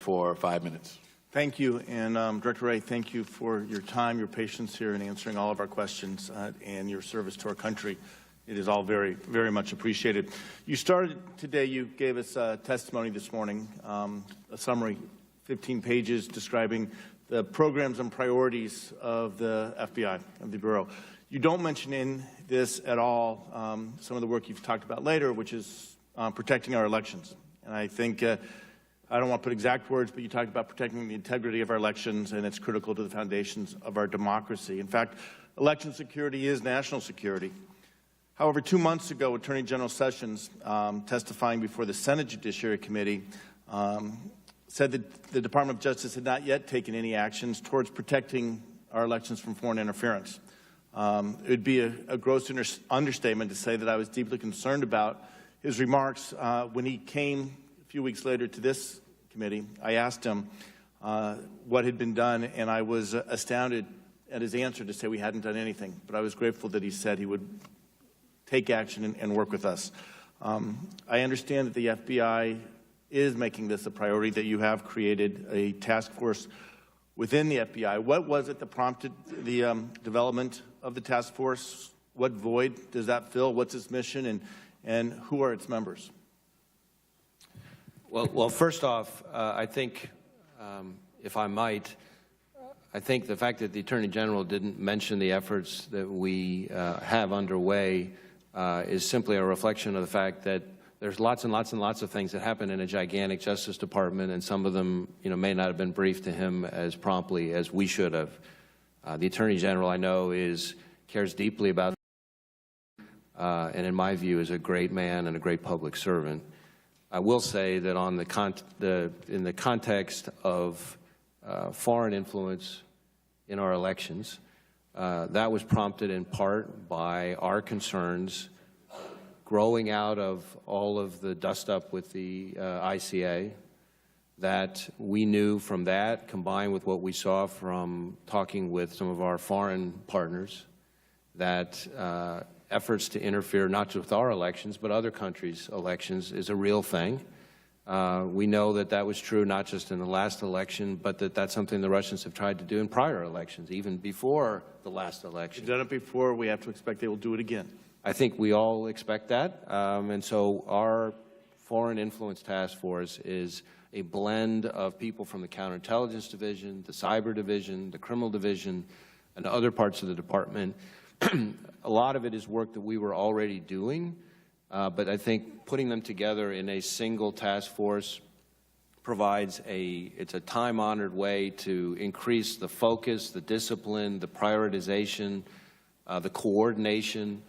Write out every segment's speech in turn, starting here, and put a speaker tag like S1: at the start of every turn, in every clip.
S1: for 5 minutes.
S2: Thank you, and Director Wray, thank you for your time, your patience here in answering all of our questions and your service to our country. It is all very, very much appreciated. You started today, you gave us testimony this morning, a summary, 15 pages describing the programs and priorities of the FBI, of the Bureau. You don't mention in this at all some of the work you've talked about later, which is protecting our elections. And I think, I don't want to put exact words, but you talked about protecting the integrity of our elections, and it's critical to the foundations of our democracy. In fact, election security is national security. However, 2 months ago, Attorney General Sessions, testifying before the Senate Judiciary Committee, said that the Department of Justice had not yet taken any actions towards protecting our elections from foreign interference. It would be a gross understatement to say that I was deeply concerned about his remarks. When he came a few weeks later to this committee, I asked him what had been done, and I was astounded at his answer to say we hadn't done anything. But I was grateful that he said he would take action and work with us. I understand that the FBI is making this a priority, that you have created a task force within the FBI. What was it that prompted the development of the task force? What void does that fill? What's its mission, and who are its members?
S3: Well, first off, I think, if I might, I think the fact that the Attorney General didn't mention the efforts that we have underway is simply a reflection of the fact that there's lots and lots and lots of things that happen in a gigantic Justice Department, and some of them, may not have been briefed to him as promptly as we should have. The Attorney General, I know, cares deeply about, and in my view, is a great man and a great public servant. I will say that on in the context of foreign influence in our elections, that was prompted in part by our concerns growing out of all of the dust-up with the ICA, that we knew from that, combined with what we saw from talking with some of our foreign partners, that efforts to interfere not just with our elections, but other countries' elections is a real thing. We know that that was true not just in the last election, but that's something the Russians have tried to do in prior elections, even before the last election.
S2: They've done it before. We have to expect they will do it again.
S3: I think we all expect that, and so our Foreign Influence Task Force is a blend of people from the Counterintelligence Division, the Cyber Division, the Criminal Division, and other parts of the department. A lot of it is work that we were already doing, but I think putting them together in a single task force provides it's a time-honored way to increase the focus, the discipline, the prioritization, the coordination,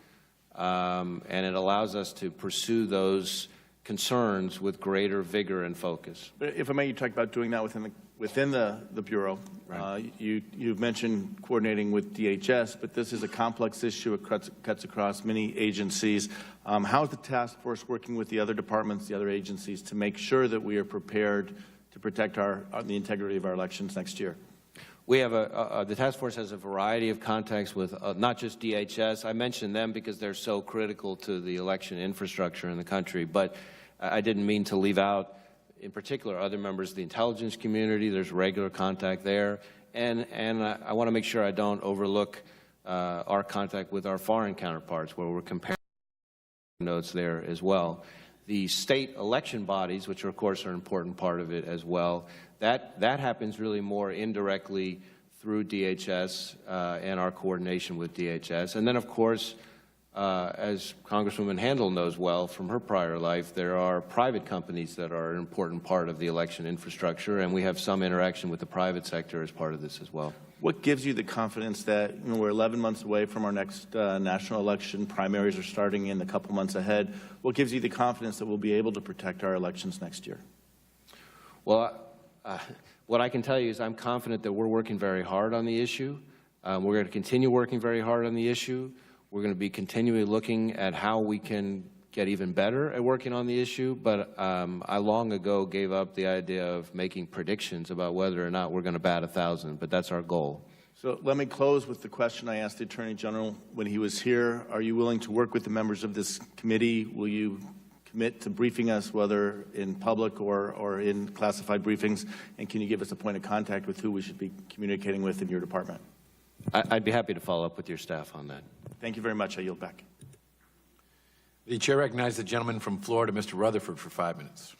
S3: and it allows us to pursue those concerns with greater vigor and focus.
S2: But if I may, you talked about doing that within the Bureau. Right. You've mentioned coordinating with DHS, but this is a complex issue. It cuts across many agencies. How is the task force working with the other departments, the other agencies, to make sure that we are prepared to protect the integrity of our elections next year?
S3: We have the task force has a variety of contacts with not just DHS. I mentioned them because they're so critical to the election infrastructure in the country, but I didn't mean to leave out, in particular, other members of the intelligence community. There's regular contact there, and I want to make sure I don't overlook our contact with our foreign counterparts, where we're comparing notes there as well. The state election bodies, which of course are an important part of it as well, that happens really more indirectly through DHS and our coordination with DHS. And then, of course, as Congresswoman Handel knows well from her prior life, there are private companies that are an important part of the election infrastructure, and we have some interaction with the private sector as part of this as well.
S2: What gives you the confidence that we're 11 months away from our next national election? Primaries are starting in a couple months ahead. What gives you the confidence that we'll be able to protect our elections next year?
S3: Well, what I can tell you is I'm confident that we're working very hard on the issue. We're going to continue working very hard on the issue. We're going to be continually looking at how we can get even better at working on the issue, but I long ago gave up the idea of making predictions about whether or not we're going to bat 1,000, but that's our goal.
S2: So let me close with the question I asked the Attorney General when he was here. Are you willing to work with the members of this committee? Will you commit to briefing us, whether in public or in classified briefings? And can you give us a point of contact with who we should be communicating with in your department?
S3: I'd be happy to follow up with your staff on that.
S2: Thank you very much. I yield back.
S1: The chair recognizes the gentleman from Florida, Mr. Rutherford, for 5 minutes.